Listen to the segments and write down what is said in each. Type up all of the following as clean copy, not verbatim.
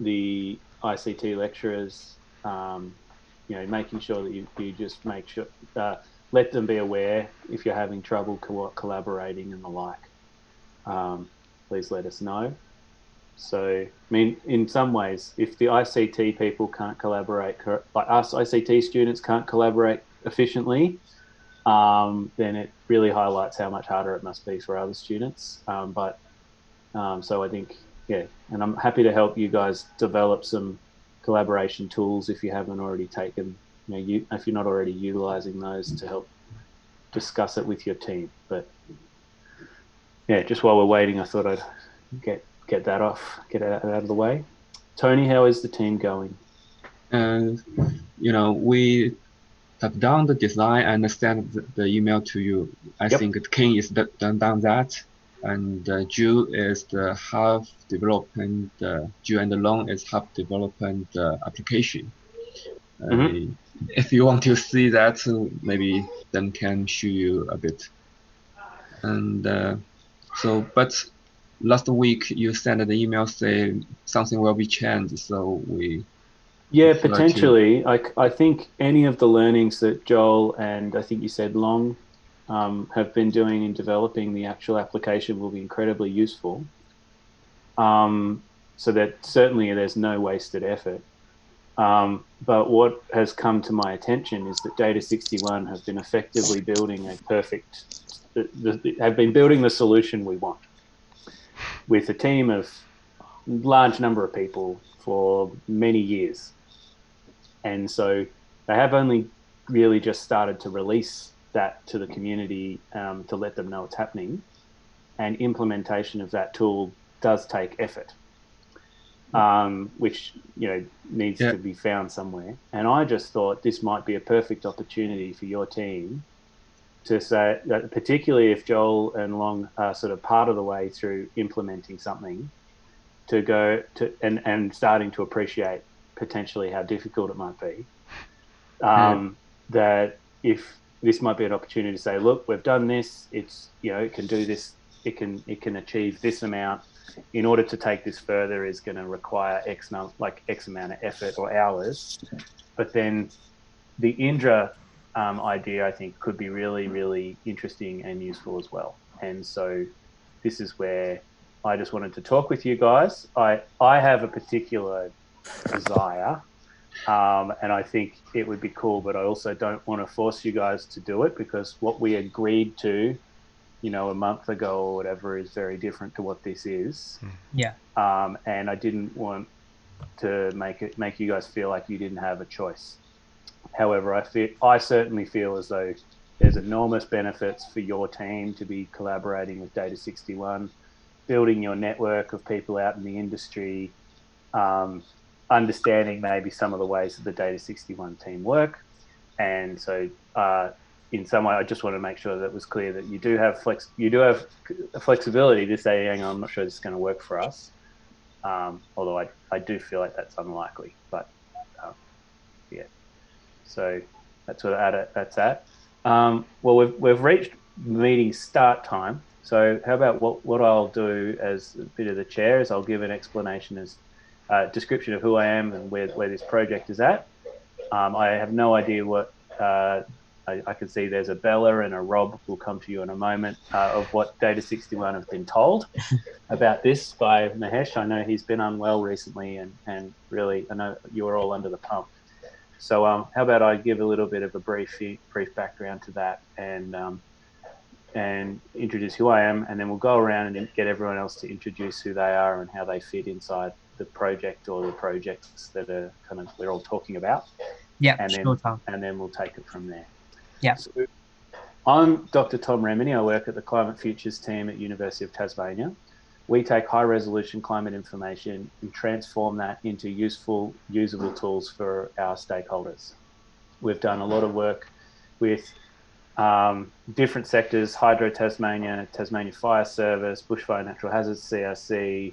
the ICT lecturers, making sure that you just make sure, let them be aware if you're having trouble collaborating and the like. Please let us know. So, I mean, in some ways, if the ICT people can't collaborate, like us ICT students can't collaborate efficiently, then it really highlights how much harder it must be for other students. So I think, yeah, and I'm happy to help you guys develop some collaboration tools if you haven't already taken, if you're not already utilizing those to help discuss it with your team. But yeah, just while we're waiting, I thought I'd get that off, get it out of the way. Tony, how is the team going? And we have done the design and sent the email to you. I Yep. think King is done that, and Ju is the half development. Ju and Long is half development application. Mm-hmm. If you want to see that, maybe then can show you a bit. And but last week you sent an email saying something will be changed, so we Yeah, prefer to. potentially. I think any of the learnings that Joel and I think you said Long have been doing in developing the actual application will be incredibly useful. So that certainly there's no wasted effort. But what has come to my attention is that Data 61 have been effectively building a perfect, have been building the solution we want with a team of large number of people for many years. And so they have only really just started to release that to the community to let them know what's happening. And implementation of that tool does take effort, which needs Yeah, to be found somewhere. And I just thought this might be a perfect opportunity for your team to say that, particularly if Joel and Long are sort of part of the way through implementing something, to go to and starting to appreciate potentially how difficult it might be. yeah, That if this might be an opportunity to say, look, we've done this. It's it can do this. It can achieve this amount. In order to take this further, is going to require X amount of effort or hours. But then the Indra idea, I think, could be really, really interesting and useful as well. And so this is where I just wanted to talk with you guys. I have a particular desire, and I think it would be cool, but I also don't want to force you guys to do it because what we agreed to, a month ago or whatever, is very different to what this is. Yeah. And I didn't want to make you guys feel like you didn't have a choice. However, I certainly feel as though there's enormous benefits for your team to be collaborating with Data 61, building your network of people out in the industry, understanding maybe some of the ways that the Data 61 team work. And so, in some way, I just want to make sure that it was clear that you do have flexibility to say, hang on, I'm not sure this is going to work for us. Although I do feel like that's unlikely, but yeah. So that's what that's at. Well, we've reached meeting start time. So how about what I'll do as a bit of the chair is I'll give an explanation as description of who I am and where this project is at. I have no idea what I can see. There's a Bella and a Rob will come to you in a moment of what Data 61 have been told about this by Mahesh. I know he's been unwell recently, and really I know you're all under the pump. So how about I give a little bit of a brief background to that and introduce who I am, and then we'll go around and get everyone else to introduce who they are and how they fit inside the project or the projects that are kind of we're all talking about. Yeah, And sure, then Tom. we'll take it from there. Yeah. So I'm Dr. Tom Remini. I work at the Climate Futures team at University of Tasmania. We take high resolution climate information and transform that into useful, usable tools for our stakeholders. We've done a lot of work with different sectors: Hydro Tasmania, Tasmania Fire Service, Bushfire Natural Hazards CRC,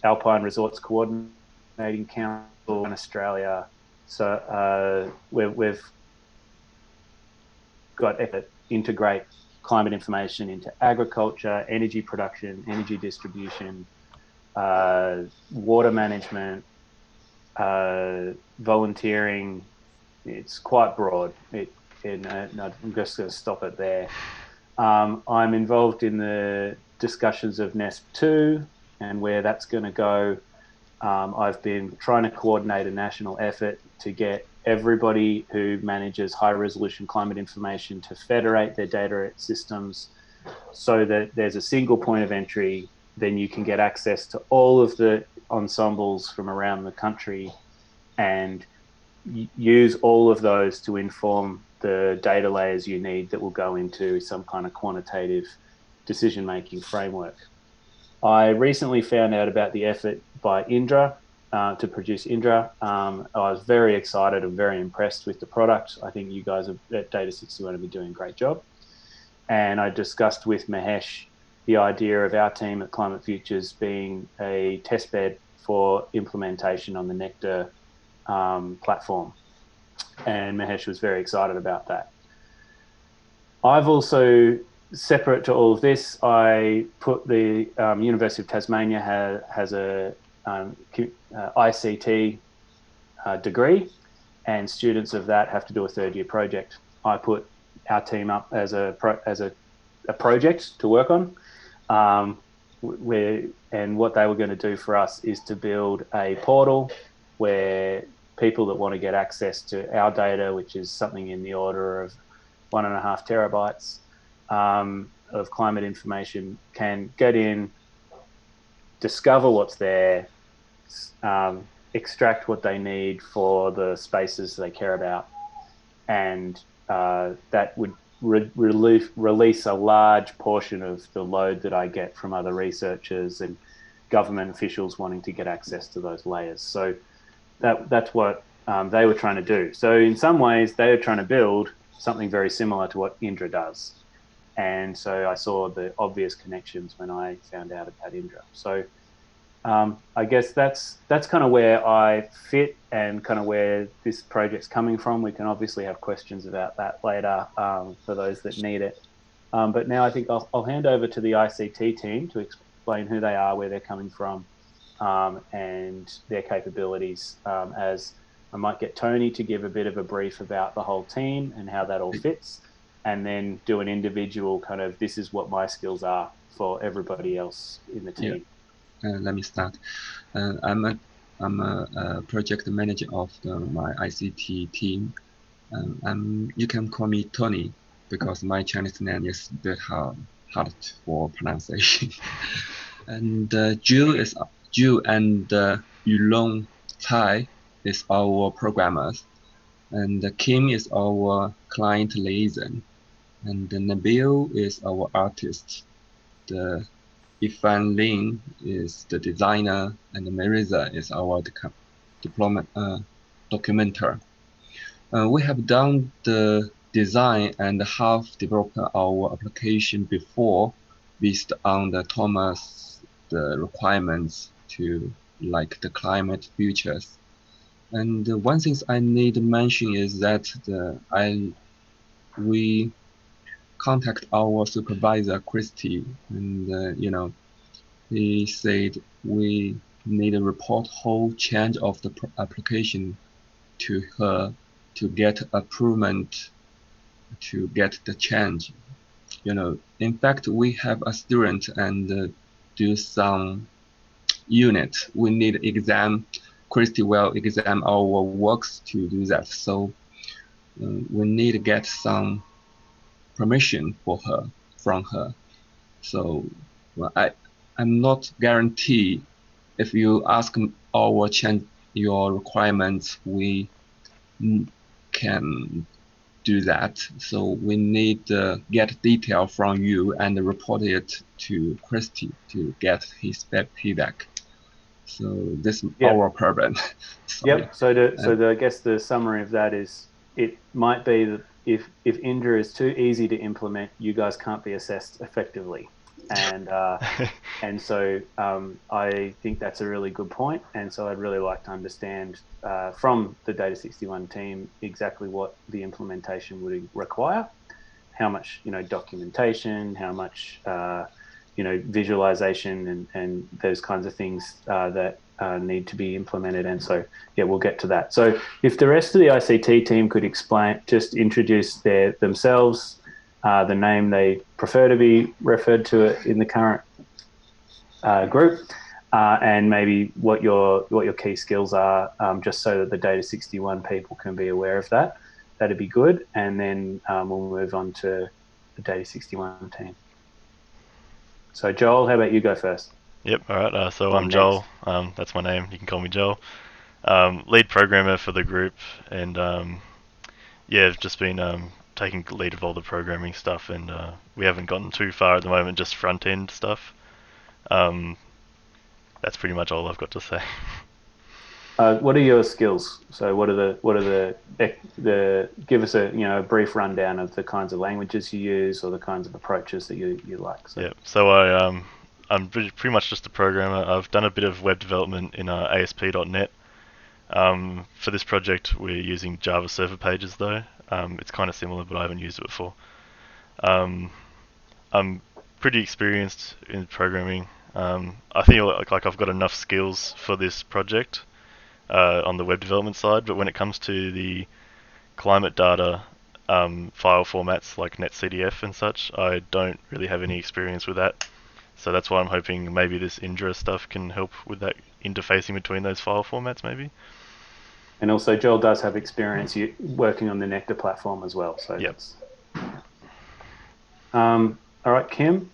Alpine Resorts Coordinating Council in Australia. So we've got to integrate climate information into agriculture, energy production, energy distribution, water management, volunteering. It's quite broad. And I'm just going to stop it there. I'm involved in the discussions of NESP 2 and where that's going to go. I've been trying to coordinate a national effort to get everybody who manages high-resolution climate information to federate their data systems so that there's a single point of entry. Then you can get access to all of the ensembles from around the country and use all of those to inform the data layers you need that will go into some kind of quantitative decision-making framework. I recently found out about the effort by Indra to produce Indra. I was very excited and very impressed with the product. I think you guys at Data61 have been doing a great job. And I discussed with Mahesh the idea of our team at Climate Futures being a testbed for implementation on the Nectar platform. And Mahesh was very excited about that. I've also, separate to all of this, I put the University of Tasmania has a ICT degree, and students of that have to do a third-year project. I put our team up as a project to work on, and what they were going to do for us is to build a portal where people that want to get access to our data, which is something in the order of 1.5 terabytes of climate information, can get in, discover what's there, extract what they need for the spaces they care about, and that would release a large portion of the load that I get from other researchers and government officials wanting to get access to those layers. So that's what they were trying to do. So in some ways, they were trying to build something very similar to what Indra does. And so I saw the obvious connections when I found out about Indra. So I guess that's kind of where I fit and kind of where this project's coming from. We can obviously have questions about that later for those that need it. But now I think I'll hand over to the ICT team to explain who they are, where they're coming from, and their capabilities, as I might get Tony to give a bit of a brief about the whole team and how that all fits, and then do an individual kind of, this is what my skills are for everybody else in the team. Yeah. Let me start. I'm a project manager of my ICT team. You can call me Tony because my Chinese name is a bit hard for pronunciation. And Jill and Yulong Cai is our programmers, and Kim is our client liaison, and Nabil is our artist. The Ifan Lin is the designer, and Marisa is our documenter. We have done the design and have developed our application before based on the the requirements to like the climate futures. And one thing I need to mention is that we contact our supervisor Christy, and he said we need to report whole change of the application to her to get approval to get the change. In fact, we have a student and do some unit. We need exam. Christy will exam our works to do that. So we need to get some permission from her. So I'm not guarantee if you ask our change your requirements, we can do that. So we need to get detail from you and report it to Christy to get his feedback. So this is our problem. Yep. So I guess the summary of that is, it might be that if Indra is too easy to implement, you guys can't be assessed effectively. And so I think that's a really good point. And so I'd really like to understand from the Data61 team exactly what the implementation would require, how much documentation, how much visualization and those kinds of things that need to be implemented. And so, we'll get to that. So if the rest of the ICT team could just introduce themselves, the name they prefer to be referred to in the current group, and maybe what your key skills are, just so that the Data 61 people can be aware of that. That'd be good. And then we'll move on to the Data 61 team. So Joel, how about you go first? Yep, all right. So I'm Joel. That's my name. You can call me Joel. Lead programmer for the group, and I've just been taking lead of all the programming stuff, and we haven't gotten too far at the moment, just front end stuff. That's pretty much all I've got to say. What are your skills? So what are the give us a brief rundown of the kinds of languages you use or the kinds of approaches that you like. So. Yeah. So I'm pretty much just a programmer. I've done a bit of web development in ASP.NET. For this project, we're using Java Server Pages though. It's kind of similar, but I haven't used it before. I'm pretty experienced in programming. I feel like I've got enough skills for this project on the web development side, but when it comes to the climate data file formats like NetCDF and such, I don't really have any experience with that. So that's why I'm hoping maybe this Indra stuff can help with that interfacing between those file formats maybe. And also Joel does have experience working on the Nectar platform as well. So yep. All right, Kim?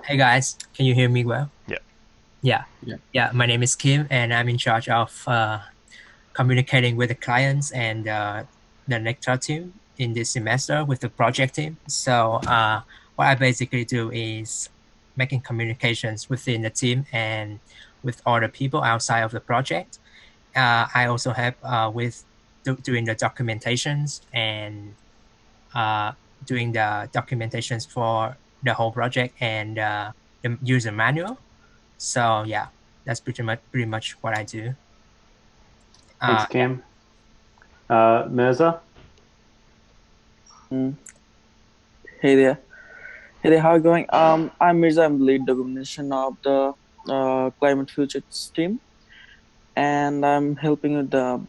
Hey guys, can you hear me well? Yeah. Yeah, my name is Kim, and I'm in charge of communicating with the clients and the Nectar team in this semester with the project team. So what I basically do is making communications within the team and with other people outside of the project. I also help with doing the documentations and doing the documentations for the whole project and the user manual. So yeah, that's pretty much what I do. Thanks, Kim. Mirza? Hey there, how are you going? I'm Mirza. I'm the lead documentation of the Climate Futures team, and I'm helping with the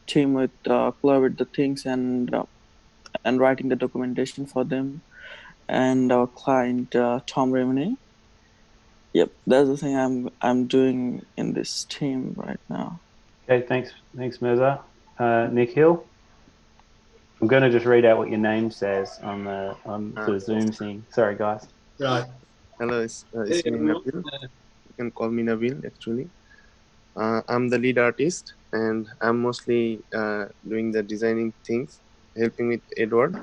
team with collaborate the things and writing the documentation for them and our client Tom Remini. Yep, that's the thing I'm doing in this team right now. Okay, thanks, Mirza. Nikhil? I'm going to just read out what your name says on the Zoom thing. Sorry, guys. Right. Hello, it's me, Nabil. You can call me Nabil, actually. I'm the lead artist, and I'm mostly doing the designing things, helping with Edward.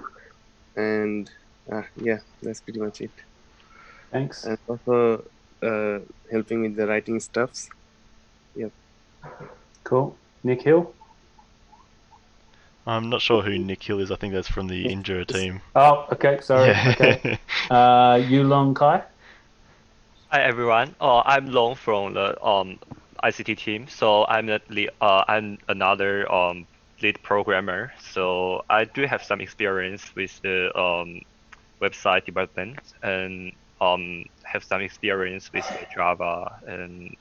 And that's pretty much it. Thanks. And also helping with the writing stuffs. Yep. Cool. Nikhil? I'm not sure who Nikhil is. I think that's from the Indra team. Oh, okay. Sorry. Yeah. Okay. Yulong Kai? Hi everyone. I'm Long from the ICT team. So I'm the lead, I'm another lead programmer. So I do have some experience with the website development and have some experience with the Java and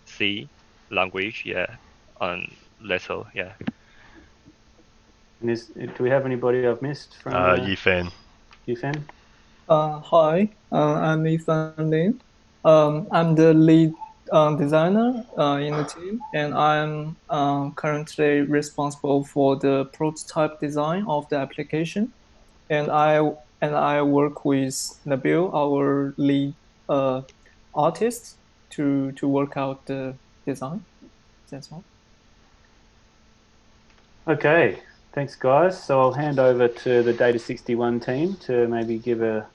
C language. Little. And do we have anybody I've missed from Yifan? Yifan? Hi, I'm Yifan Lin. I'm the lead designer in the team, and I'm currently responsible for the prototype design of the application. And I work with Nabil, our lead artist, to work out the design. That's all. Okay. Thanks, guys. So I'll hand over to the Data 61 team to maybe give a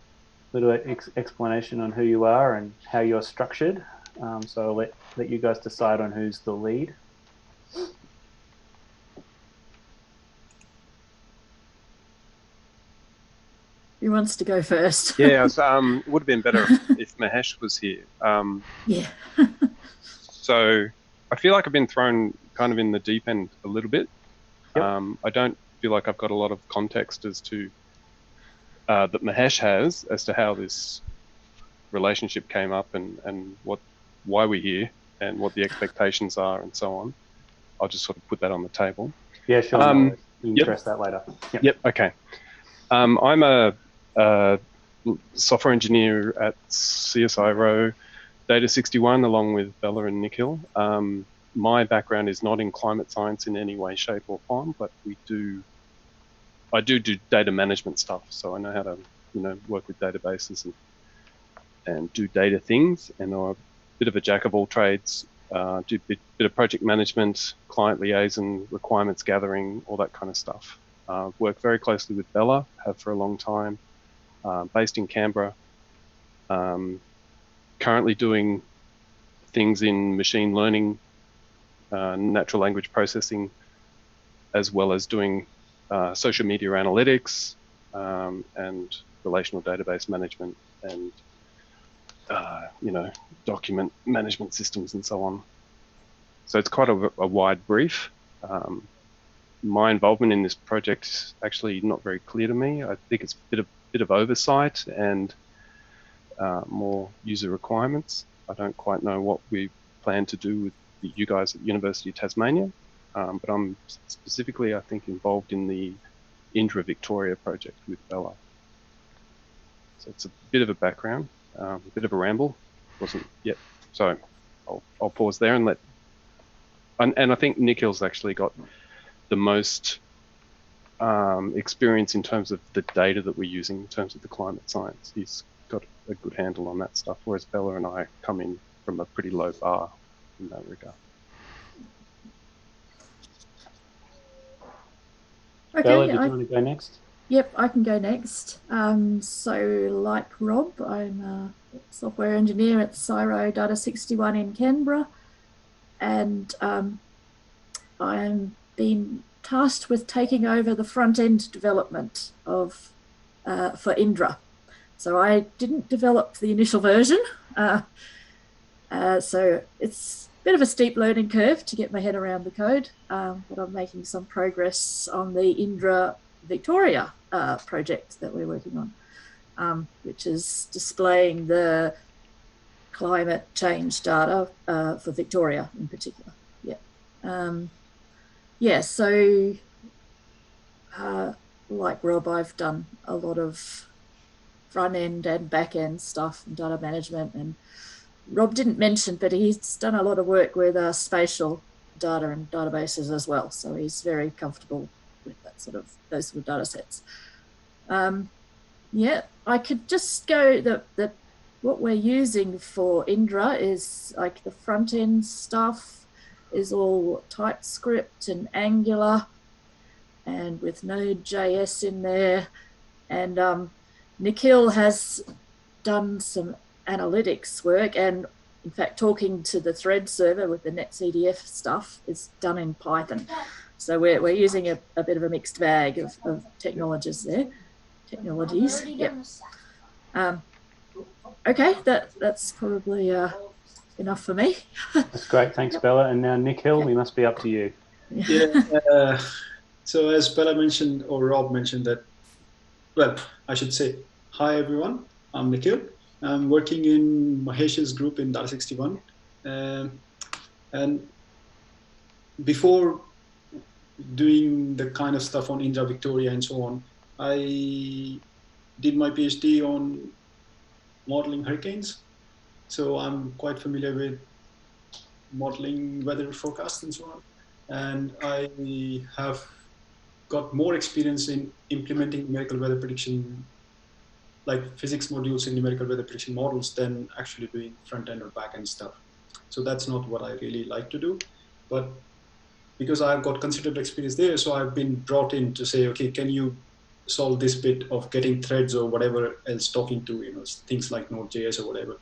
little explanation on who you are and how you're structured. So I'll let you guys decide on who's the lead. Who wants to go first? Yeah, it would have been better if Mahesh was here. Yeah. So I feel like I've been thrown kind of in the deep end a little bit. Yep. I don't feel like I've got a lot of context as to that Mahesh has as to how this relationship came up and why we're here and what the expectations are and so on. I'll just sort of put that on the table. Yeah, sure. No, we can address that later. Yep. Okay. I'm a software engineer at CSIRO Data61 along with Bella and Nikhil. My background is not in climate science in any way, shape or form, but I do data management stuff. So I know how to, work with databases and do data things, and I'm a bit of a jack of all trades, do a bit of project management, client liaison, requirements gathering, all that kind of stuff. Work very closely with Bella, have for a long time, based in Canberra. Currently doing things in machine learning, natural language processing, as well as doing social media analytics and relational database management and document management systems and so on. So it's quite a wide brief. My involvement in this project is actually not very clear to me. I think it's a bit of oversight and more user requirements. I don't quite know what we plan to do with you guys at University of Tasmania, but I'm specifically, I think, involved in the Indra Victoria project with Bella. So it's a bit of a background, a bit of a ramble. Wasn't yet, so I'll pause there and and I think Nikhil's actually got the most experience in terms of the data that we're using in terms of the climate science. He's got a good handle on that stuff, whereas Bella and I come in from a pretty low bar in that regard. Okay, Bella, did you want to go next? Yep, I can go next. So like Rob, I'm a software engineer at CSIRO Data61 in Canberra, and I'm been tasked with taking over the front-end development of for Indra. So I didn't develop the initial version, so it's a bit of a steep learning curve to get my head around the code, but I'm making some progress on the Indra Victoria project that we're working on, which is displaying the climate change data for Victoria in particular. So like Rob, I've done a lot of front end and back end stuff and data management, and Rob didn't mention, but he's done a lot of work with spatial data and databases as well, so he's very comfortable with those sort of data sets. I could just go what we're using for Indra is like the front end stuff is all TypeScript and Angular and with Node.js in there, and Nikhil has done some analytics work, and in fact talking to the thread server with the NetCDF stuff is done in Python. So we're using a bit of a mixed bag of technologies there. Yep. Okay, that's probably enough for me. That's great, thanks Bella. And now Nikhil, we must be up to you. Yeah. So as Bella mentioned, or Rob mentioned that, well, I should say, hi everyone, I'm Nikhil. I'm working in Mahesh's group in Data61. And before doing the kind of stuff on Indra Victoria and so on, I did my PhD on modeling hurricanes. So I'm quite familiar with modeling weather forecasts and so on. And I have got more experience in implementing numerical weather prediction, like physics modules in numerical weather prediction models, than actually doing front end or back end stuff. So that's not what I really like to do. But because I've got considerable experience there, so I've been brought in to say, okay, can you solve this bit of getting threads or whatever else talking to, things like Node.js or whatever.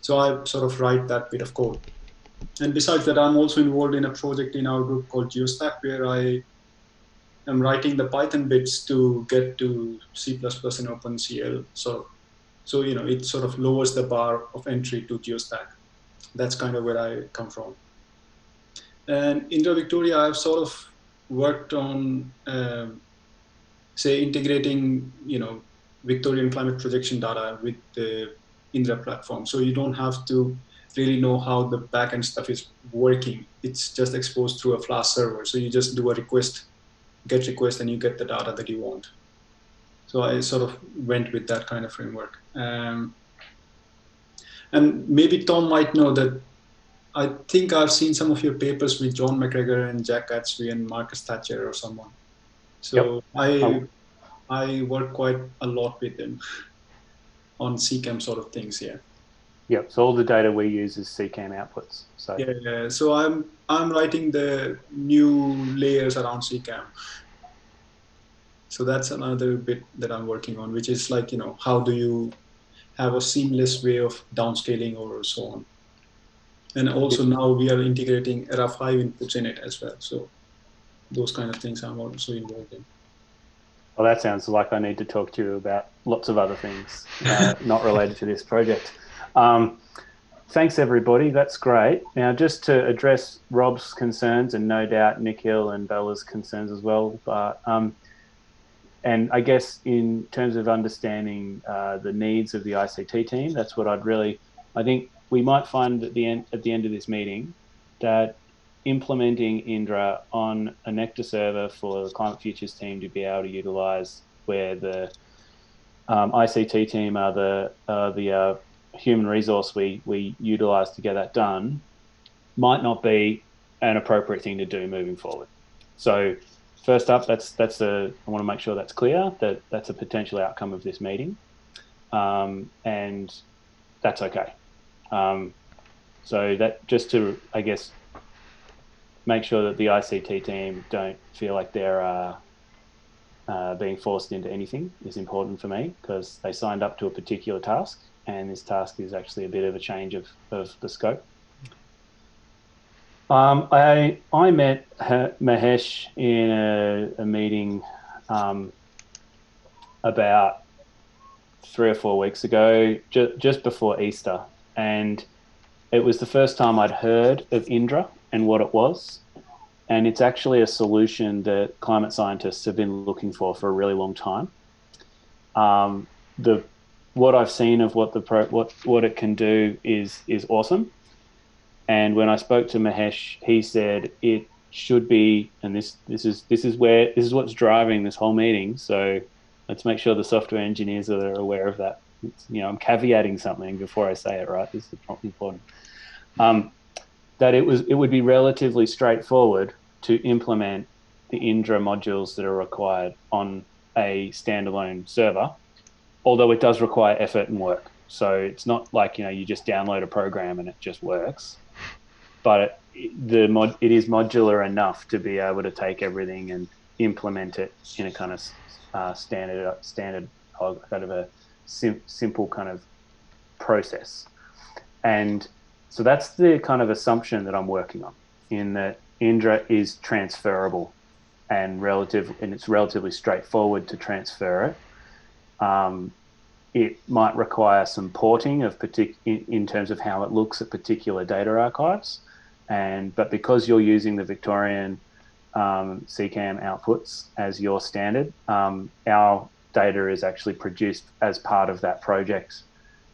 So I sort of write that bit of code. And besides that, I'm also involved in a project in our group called GeoStack, where I am writing the Python bits to get to C++ and OpenCL. So it sort of lowers the bar of entry to GeoStack. That's kind of where I come from. And Indra Victoria, I've sort of worked on say, integrating, Victorian climate projection data with the Indra platform. So you don't have to really know how the backend stuff is working. It's just exposed through a Flash server. So you just do a request, GET request, and you get the data that you want. So I sort of went with that kind of framework. And maybe Tom might know that I think I've seen some of your papers with John McGregor and Jack Gatsby and Marcus Thatcher or someone. So yep. I work quite a lot with them on CCAM sort of things here. Yep. So all the data we use is CCAM outputs. So yeah. So I'm writing the new layers around CCAM. So that's another bit that I'm working on, which is like, how do you have a seamless way of downscaling or so on. And also now we are integrating ERA5 inputs in it as well. So those kind of things I'm also involved in. Well, that sounds like I need to talk to you about lots of other things not related to this project. Thanks, everybody. That's great. Now, just to address Rob's concerns, and no doubt Nikhil and Bella's concerns as well, but and I guess in terms of understanding the needs of the ICT team, that's what I think we might find at the end of this meeting that implementing Indra on a Nectar server for the Climate Futures team to be able to utilize, where the ICT team are the human resource we utilize to get that done, might not be an appropriate thing to do moving forward. So first up, I want to make sure that's clear, that that's a potential outcome of this meeting, and that's okay. So that just to, I guess, make sure that the ICT team don't feel like they're being forced into anything is important for me, because they signed up to a particular task, and this task is actually a bit of a change of the scope. I met Mahesh in a meeting about 3 or 4 weeks ago, just before Easter, and it was the first time I'd heard of Indra and what it was, and it's actually a solution that climate scientists have been looking for a really long time. What I've seen of what it can do is awesome. And when I spoke to Mahesh, he said it should be, and this is what's driving this whole meeting. So let's make sure the software engineers are aware of that. I'm caveating something before I say it, right? This is important. That it would be relatively straightforward to implement the Indra modules that are required on a standalone server, although it does require effort and work. So it's not like you just download a program and it just works, but it is modular enough to be able to take everything and implement it in a kind of standard kind of a simple kind of process. And so that's the kind of assumption that I'm working on, in that Indra is transferable and it's relatively straightforward to transfer it. It might require some porting in terms of how it looks at particular data archives, but because you're using the Victorian CCAM outputs as your standard, our data is actually produced as part of that project.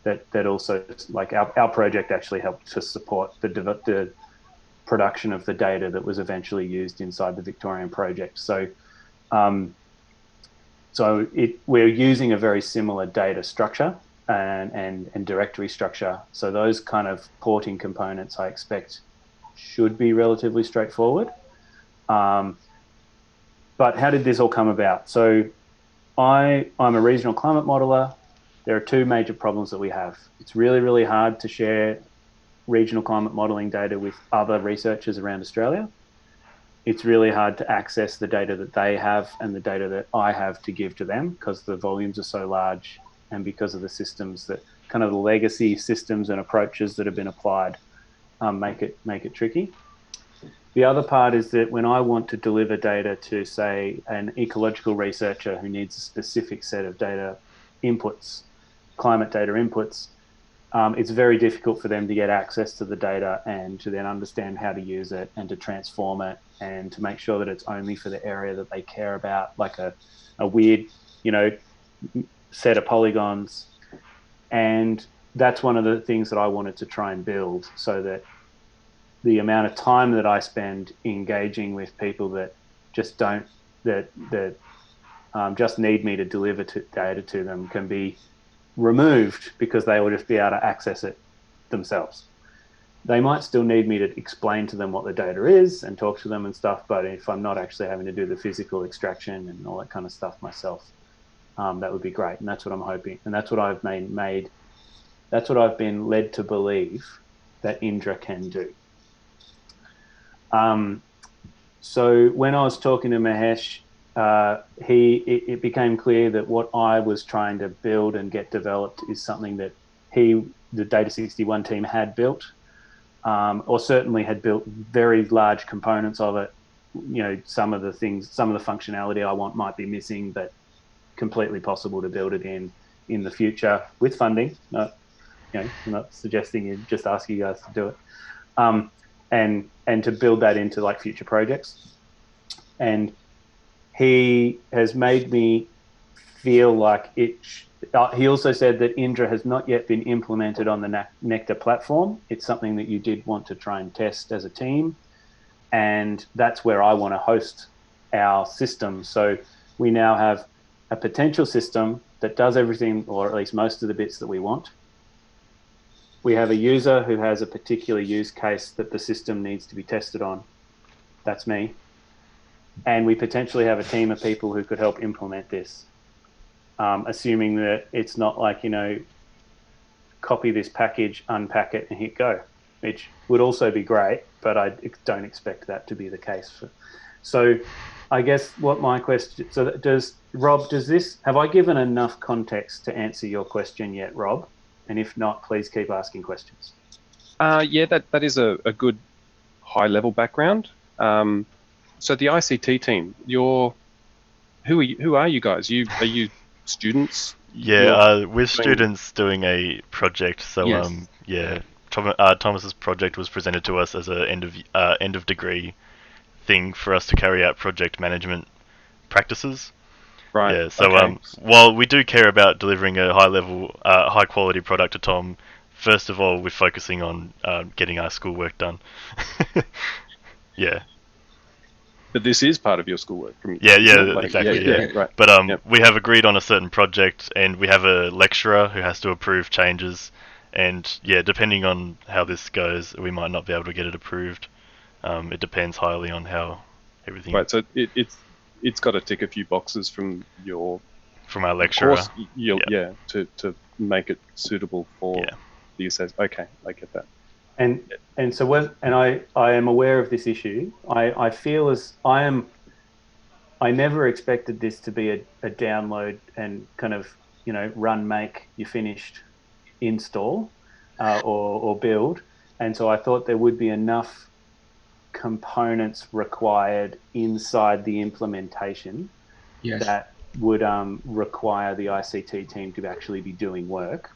That also, like our project actually helped to support the production of the data that was eventually used inside the Victorian project. So, we're using a very similar data structure and directory structure. So those kind of porting components, I expect, should be relatively straightforward. But how did this all come about? So I'm a regional climate modeler. There are 2 major problems that we have. It's really, really hard to share regional climate modeling data with other researchers around Australia. It's really hard to access the data that they have and the data that I have to give to them, because the volumes are so large, and because of the systems that kind of the legacy systems and approaches that have been applied make it tricky. The other part is that when I want to deliver data to, say, an ecological researcher who needs a specific set of data inputs, climate data inputs, it's very difficult for them to get access to the data and to then understand how to use it and to transform it and to make sure that it's only for the area that they care about, like a weird, set of polygons. And that's one of the things that I wanted to try and build, so that the amount of time that I spend engaging with people that just don't, just need me to deliver data to them can be removed, because they will just be able to access it themselves. They might still need me to explain to them what the data is and talk to them and stuff, but if I'm not actually having to do the physical extraction and all that kind of stuff myself, that would be great. And that's what I'm hoping. And that's what I've that's what I've been led to believe that Indra can do. So when I was talking to Mahesh, it became clear that what I was trying to build and get developed is something that the Data61 team had built, or certainly had built very large components of it. Some of the functionality I want might be missing, but completely possible to build it in the future with funding. I'm not suggesting you just ask you guys to do it, and to build that into like future projects. And he has made me feel like it. He also said that Indra has not yet been implemented on the Nectar platform. It's something that you did want to try and test as a team, and that's where I want to host our system. So we now have a potential system that does everything, or at least most of the bits that we want. We have a user who has a particular use case that the system needs to be tested on. That's me. And we potentially have a team of people who could help implement this, assuming that it's not like, copy this package, unpack it, and hit go, which would also be great, but I don't expect that to be the case. So I guess what my question, Rob, have I given enough context to answer your question yet, Rob? And if not, please keep asking questions. Yeah, that is a good high-level background. So the ICT team, who are you guys? Are you students? Yeah, we're students doing a project. So yes. Thomas's project was presented to us as a end of degree thing for us to carry out project management practices. Right. Yeah. So okay. While we do care about delivering a high quality product to Tom, first of all, we're focusing on getting our schoolwork done. Yeah. But this is part of your schoolwork. Exactly. Yeah. Right. But we have agreed on a certain project, and we have a lecturer who has to approve changes. And yeah, depending on how this goes, we might not be able to get it approved. It depends highly on how everything. Right. So it's got to tick a few boxes from our lecturer. Course, to make it suitable for the assessment. Okay, I get that. And so I am aware of this issue. I feel as I never expected this to be a download and kind of run, make, you finished, install or build. And so I thought there would be enough components required inside the implementation that would require the ICT team to actually be doing work.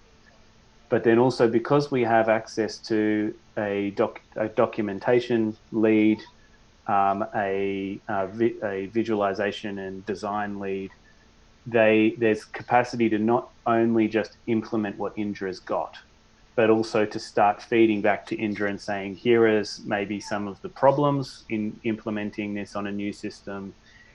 But then also, because we have access to a documentation lead, a visualization and design lead, there's capacity to not only just implement what Indra's got, but also to start feeding back to Indra and saying, here is maybe some of the problems in implementing this on a new system.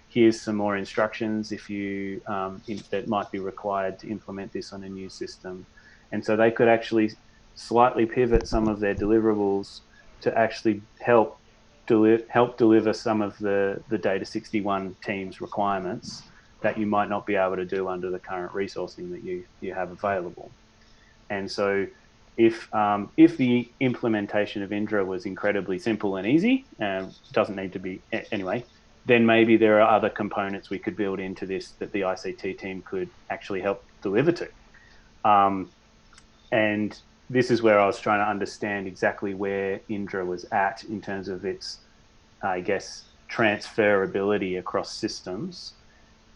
Here's some more instructions that might be required to implement this on a new system. And so they could actually slightly pivot some of their deliverables to actually help deliver some of the Data61 team's requirements that you might not be able to do under the current resourcing that you have available. And so if the implementation of Indra was incredibly simple and easy, doesn't need to be anyway, then maybe there are other components we could build into this that the ICT team could actually help deliver to. And this is where I was trying to understand exactly where Indra was at in terms of its, I guess, transferability across systems,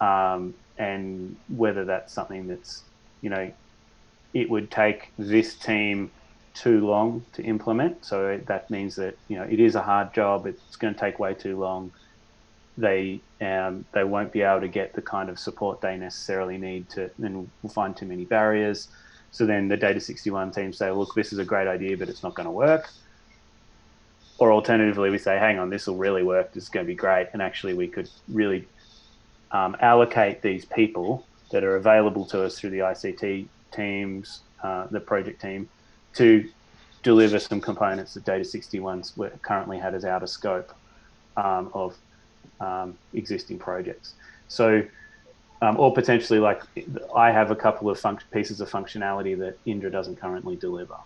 and whether that's something that's, it would take this team too long to implement. So that means that, it is a hard job. It's going to take way too long. They won't be able to get the kind of support they necessarily need to, and we'll find too many barriers. So then the Data61 team say, look, this is a great idea, but it's not going to work. Or alternatively, we say, hang on, this will really work. This is going to be great. And actually we could really allocate these people that are available to us through the ICT teams, the project team, to deliver some components that Data61's currently had as out of scope of existing projects. So, or potentially, like, I have a couple of pieces of functionality that Indra doesn't currently deliver.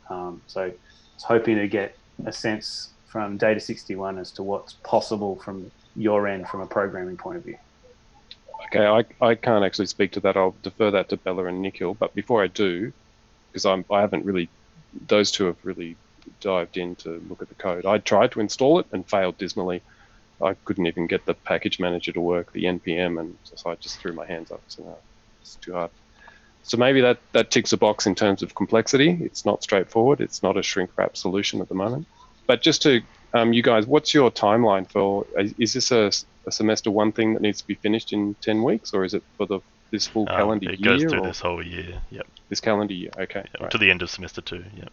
So I was hoping to get a sense from Data61 as to what's possible from your end from a programming point of view. Okay, I can't actually speak to that. I'll defer that to Bella and Nikhil. But before I do, because I haven't really, those two have really dived in to look at the code. I tried to install it and failed dismally. I couldn't even get the package manager to work, the NPM, and so I just threw my hands up. So no, it's too hard. So maybe that ticks a box in terms of complexity. It's not straightforward. It's not a shrink wrap solution at the moment. But just to, you guys, what's your timeline for, is this a semester one thing that needs to be finished in 10 weeks, or is it for this full calendar year? It goes through this whole year, yep. This calendar year, okay. Yep, right. To the end of semester 2, yep.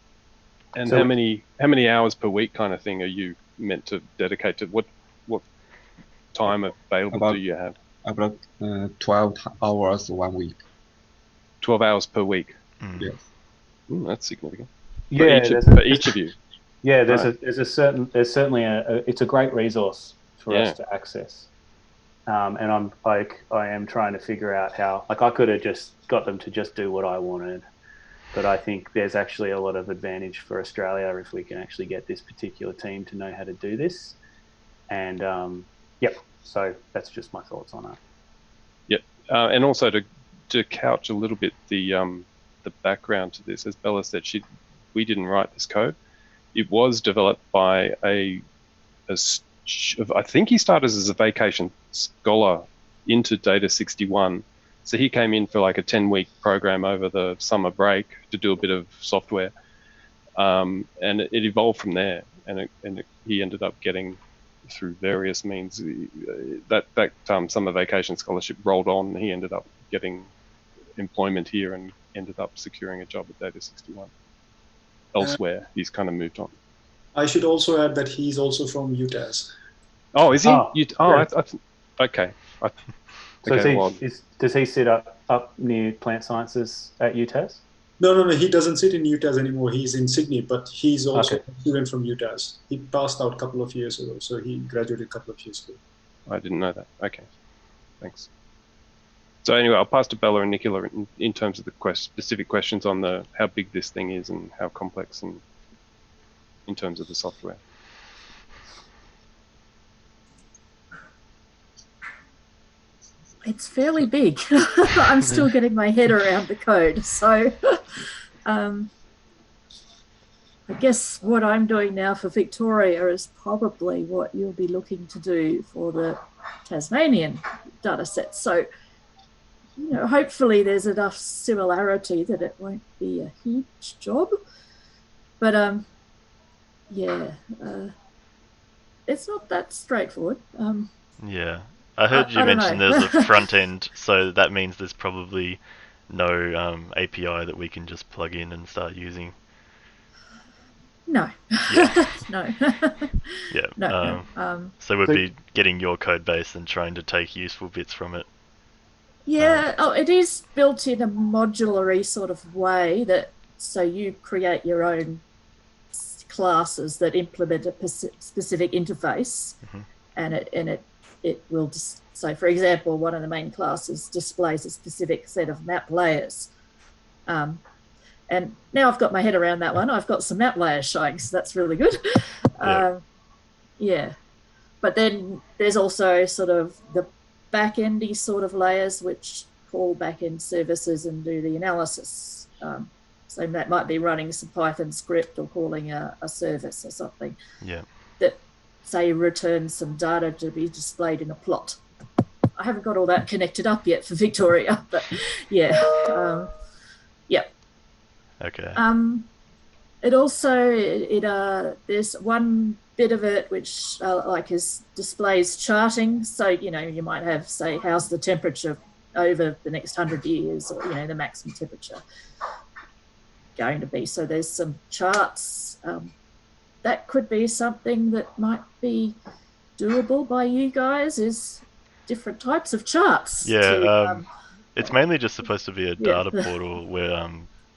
And so, how many hours per week kind of thing are you meant to dedicate to? What time available do you have? About 12 hours 1 week. 12 hours per week? Yes. That's significant. Yeah, for each of you. Yeah, there's certainly it's a great resource for us to access. And I am trying to figure out how, like, I could have just got them to just do what I wanted, but I think there's actually a lot of advantage for Australia if we can actually get this particular team to know how to do this. And yep, so that's just my thoughts on that. Yep, and also to couch a little bit the background to this, as Bella said, we didn't write this code. It was developed by I think he started as a vacation scholar into Data61. So he came in for like a 10-week program over the summer break to do a bit of software. And it evolved from there. And he ended up getting, through various means, that summer vacation scholarship rolled on. He ended up getting employment here and ended up securing a job at Data61. Elsewhere, he's kind of moved on. I should also add that he's also from UTAS. Oh, is he? Okay. So does he sit up near plant sciences at UTAS? No, he doesn't sit in UTAS anymore. He's in Sydney, but he's also a student from UTAS. He passed out a couple of years ago, so he graduated a couple of years ago. I didn't know that. Okay, thanks. So anyway, I'll pass to Bella and Nicola in terms of the specific questions on how big this thing is and how complex, and in terms of the software. It's fairly big. I'm still getting my head around the code. So I guess what I'm doing now for Victoria is probably what you'll be looking to do for the Tasmanian data set. So, hopefully there's enough similarity that it won't be a huge job. But it's not that straightforward. Yeah. I heard you mention there's a front end, so that means there's probably no API that we can just plug in and start using. No. Yeah. No. Yeah. No. So we'd be getting your code base and trying to take useful bits from it. Yeah. It is built in a modular sort of way so you create your own classes that implement a specific interface, and it will just, so for example, one of the main classes displays a specific set of map layers. And now I've got my head around that one. I've got some map layers showing, so that's really good. Yeah. But then there's also sort of the back-endy sort of layers which call back-end services and do the analysis. So that might be running some Python script or calling a service or something. Yeah. That, say, returns some data to be displayed in a plot. I haven't got all that connected up yet for Victoria, but yeah. Okay. It also there's one bit of it which displays charting. So you might have, say, how's the temperature over the next 100 years, or the maximum temperature going to be. So there's some charts. That could be something that might be doable by you guys. Is different types of charts. Yeah. It's mainly just supposed to be a data portal where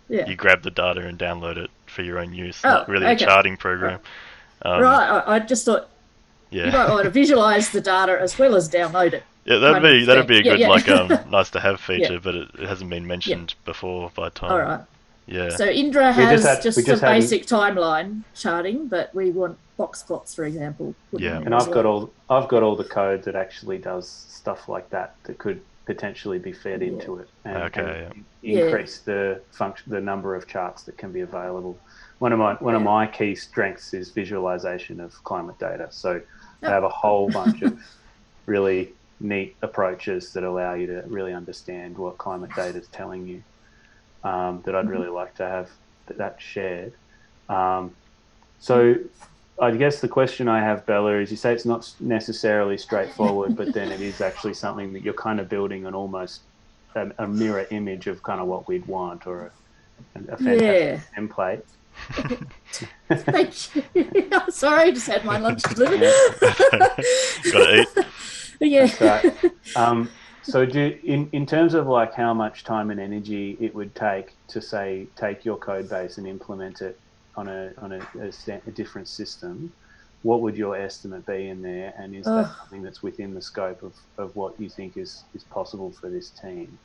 you grab the data and download it for your own use. Not really a charting program. Right. I just thought you might want to visualize the data as well as download it. Yeah, that'd be a good nice to have feature, but it hasn't been mentioned before by Tom. All right. Yeah. So Indra has just some basic timeline charting, but we want box plots, for example. And I've got all the code that actually does stuff like that could potentially be fed into it and increase the number of charts that can be available. One of my key strengths is visualization of climate data. So I have a whole bunch of really neat approaches that allow you to really understand what climate data is telling you, that I'd really like to have that shared. So I guess the question I have, Bella, is you say it's not necessarily straightforward, but then it is actually something that you're kind of building an almost a mirror image of kind of what we'd want, or a fantastic template. Thank you. Sorry, I just had my lunch delivered. Gotta eat. Yeah. That's right. So in terms of like how much time and energy it would take to, say, take your code base and implement it on a different system, what would your estimate be in there, and is that something that's within the scope of what you think is possible for this team?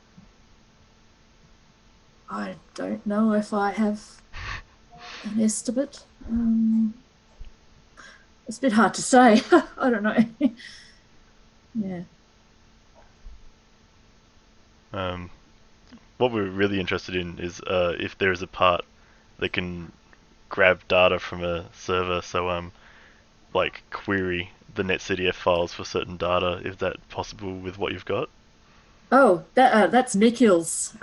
I don't know if I have an estimate. It's a bit hard to say. I don't know. Yeah. What we're really interested in is if there is a part that can grab data from a server, so like query the NetCDF files for certain data. Is that possible with what you've got? Oh, that's Nikhil's.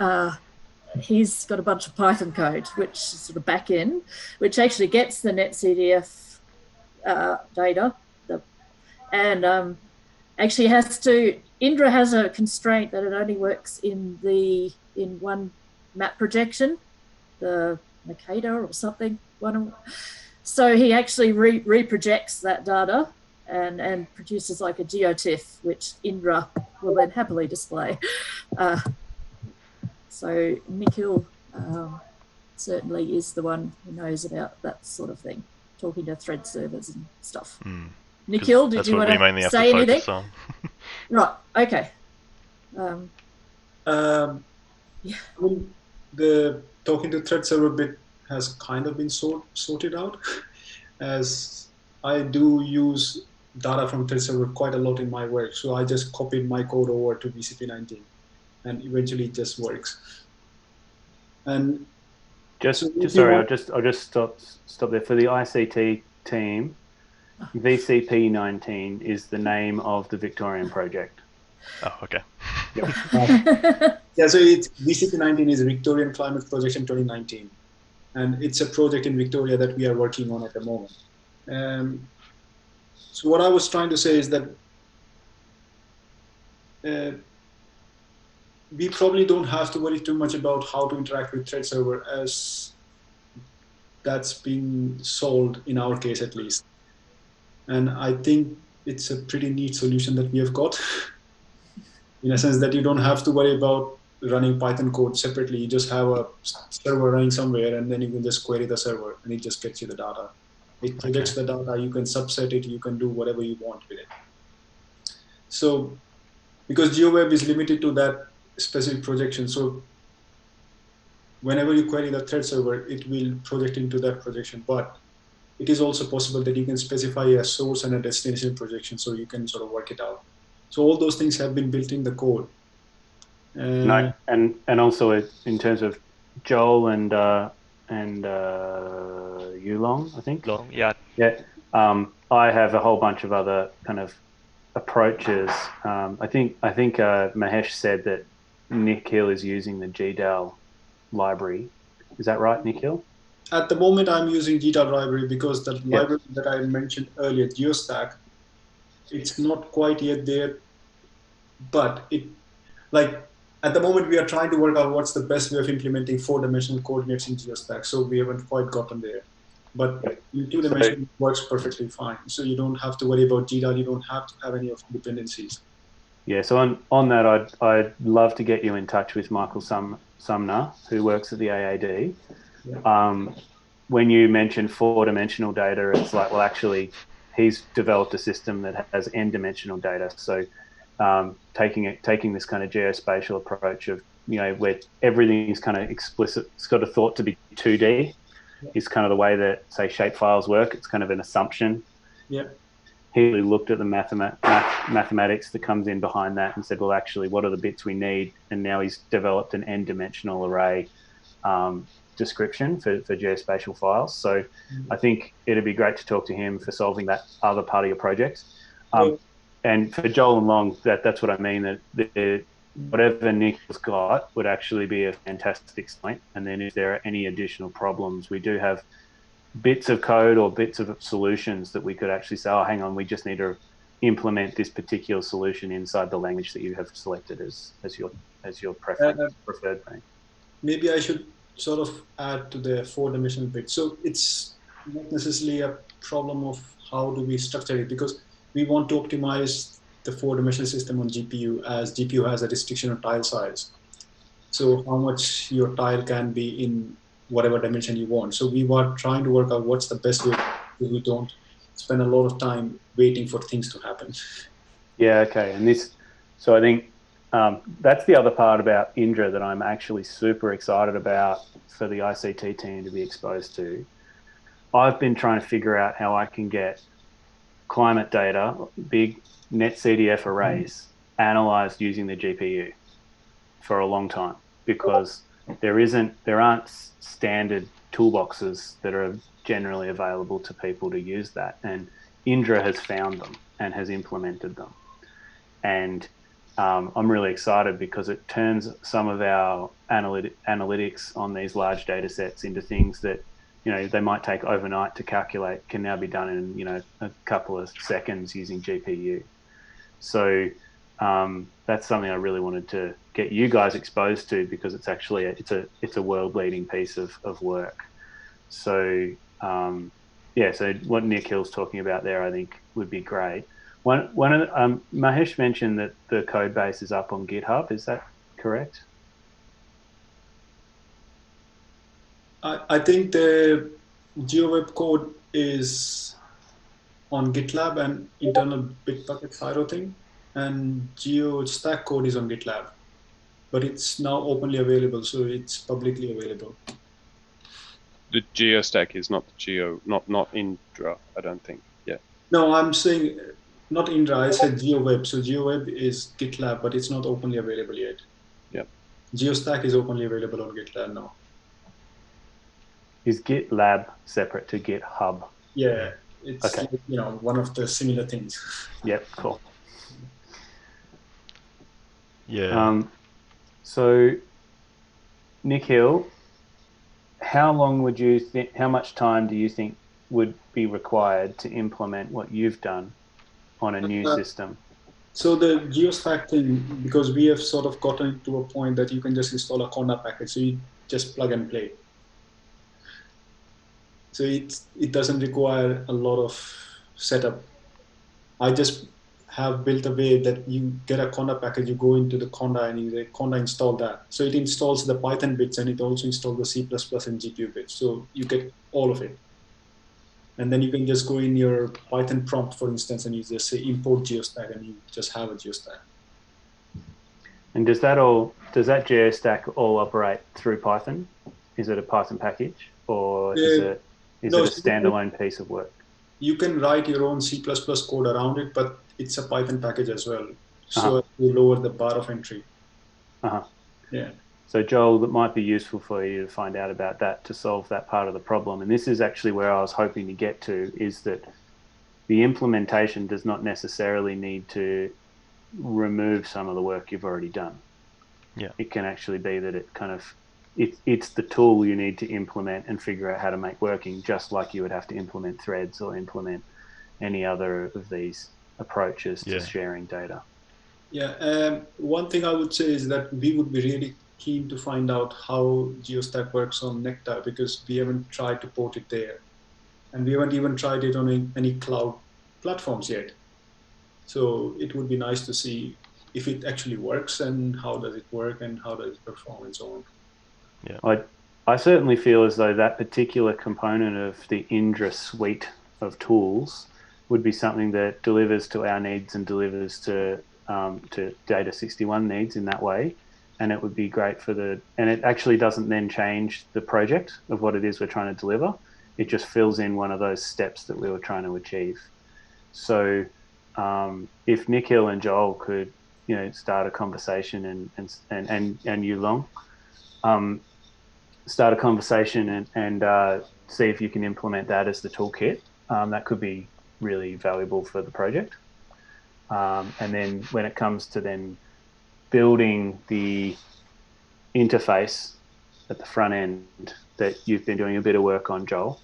He's got a bunch of Python code, which is sort of back in, which actually gets the NetCDF data, and actually has to. Indra has a constraint that it only works in one map projection, the Mercator or something. So he actually reprojects that data and produces like a GeoTIFF, which Indra will then happily display. So Nikhil certainly is the one who knows about that sort of thing, talking to thread servers and stuff. Nikhil, did you want to say anything? Right. Okay. I mean, the talking to thread server bit has kind of been sorted out, as I do use data from thread server quite a lot in my work. So I just copied my code over to VCP19, and eventually it just works. And I'll just stop there. For the ICT team, VCP19 is the name of the Victorian project. Oh, okay. Yep. Yeah, so VCP19 is Victorian Climate Projection 2019, and it's a project in Victoria that we are working on at the moment. So what I was trying to say is that we probably don't have to worry too much about how to interact with thread server, as that's been solved in our case at least. And I think it's a pretty neat solution that we have got, in a sense that you don't have to worry about running Python code separately. You just have a server running somewhere, and then you can just query the server, and it just gets you the data. It projects the data, you can subset it, you can do whatever you want with it. So, because GeoWeb is limited to that specific projection, so whenever you query the thread server, it will project into that projection. But it is also possible that you can specify a source and a destination projection, so you can sort of work it out. So all those things have been built in the code. And also in terms of Joel and Yulong, I think. Long, yeah. Yeah. I have a whole bunch of other kind of approaches. I think Mahesh said that Nikhil is using the GDAL library. Is that right, Nikhil? At the moment, I'm using GTAR library because the library that I mentioned earlier, GeoStack, it's not quite yet there, but at the moment we are trying to work out what's the best way of implementing 4-dimensional coordinates in GeoStack. So we haven't quite gotten there, but in 2-dimensional it works perfectly fine. So you don't have to worry about GTAR. You don't have to have any of the dependencies. Yeah. So on that, I'd love to get you in touch with Michael Sumner, who works at the AAD. Yeah. When you mention 4-dimensional data, it's like, well, actually, he's developed a system that has n-dimensional data. So taking this kind of geospatial approach of, where everything is kind of explicit, it's got a thought to be 2D, is kind of the way that, say, shapefiles work. It's kind of an assumption. Yeah. He really looked at the mathematics that comes in behind that and said, well, actually, what are the bits we need? And now he's developed an n-dimensional array description for geospatial files. So I think it'd be great to talk to him for solving that other part of your project. And for Joel and Long, that's what I mean, that whatever Nick's got would actually be a fantastic site. And then if there are any additional problems, we do have bits of code or bits of solutions that we could actually say, oh, hang on, we just need to implement this particular solution inside the language that you have selected as your preferred thing. Maybe I should sort of add to the 4-dimensional bit. So it's not necessarily a problem of how do we structure it, because we want to optimize the 4-dimensional system on GPU, as GPU has a restriction on tile size. So how much your tile can be in whatever dimension you want. So we were trying to work out what's the best way so we don't spend a lot of time waiting for things to happen. Yeah, okay. And so I think that's the other part about Indra that I'm actually super excited about for the ICT team to be exposed to. I've been trying to figure out how I can get climate data, big NetCDF arrays, analyzed using the GPU for a long time, because there aren't standard toolboxes that are generally available to people to use that. And Indra has found them and has implemented them. And I'm really excited because it turns some of our analytics on these large data sets into things that, they might take overnight to calculate, can now be done in, a couple of seconds using GPU. So that's something I really wanted to get you guys exposed to, because it's actually it's a world-leading piece of work. So so what Nick Hill's talking about there, I think, would be great. Mahesh mentioned that the code base is up on GitHub. Is that correct? I think the GeoWeb code is on GitLab and internal Bitbucket Pyro thing, and GeoStack code is on GitLab, but it's now openly available, so it's publicly available. The GeoStack is not not Indra, I don't think. Yeah. No, I'm saying not Indra. I said GeoWeb. So GeoWeb is GitLab, but it's not openly available yet. Yeah. GeoStack is openly available on GitLab now. Is GitLab separate to GitHub? Yeah, it's okay. One of the similar things. Yep, cool. Yeah. So, Nikhil, how much time do you think would be required to implement what you've done on a new system? So the GeoStack thing, because we have sort of gotten to a point that you can just install a Conda package, so you just plug and play. So it doesn't require a lot of setup. I just have built a way that you get a Conda package, you go into the Conda and you say Conda install that. So it installs the Python bits and it also installs the C++ and GPU bits. So you get all of it. And then you can just go in your Python prompt, for instance, and you just say import GeoStack and you just have a GeoStack. And does that GeoStack all operate through Python? Is it a Python package, or is it a standalone piece of work? You can write your own C++ code around it, but it's a Python package as well. So you lower the bar of entry. Yeah. So Joel, that might be useful for you to find out about that to solve that part of the problem. And this is actually where I was hoping to get to, is that the implementation does not necessarily need to remove some of the work you've already done. Yeah. It can actually be that it kind of it's the tool you need to implement and figure out how to make working, just like you would have to implement threads or implement any other of these approaches to sharing data. Yeah, one thing I would say is that we would be really keen to find out how GeoStack works on Nectar, because we haven't tried to port it there. And we haven't even tried it on any cloud platforms yet. So it would be nice to see if it actually works and how does it work and how does it perform and so on. Yeah. I certainly feel as though that particular component of the Indra suite of tools would be something that delivers to our needs and delivers to Data 61 needs in that way. And it would be great and it actually doesn't then change the project of what it is we're trying to deliver. It just fills in one of those steps that we were trying to achieve. So if Nikhil and Joel could, start a conversation and you Long, start a conversation and see if you can implement that as the toolkit. That could be really valuable for the project. And then when it comes to then building the interface at the front end that you've been doing a bit of work on, Joel,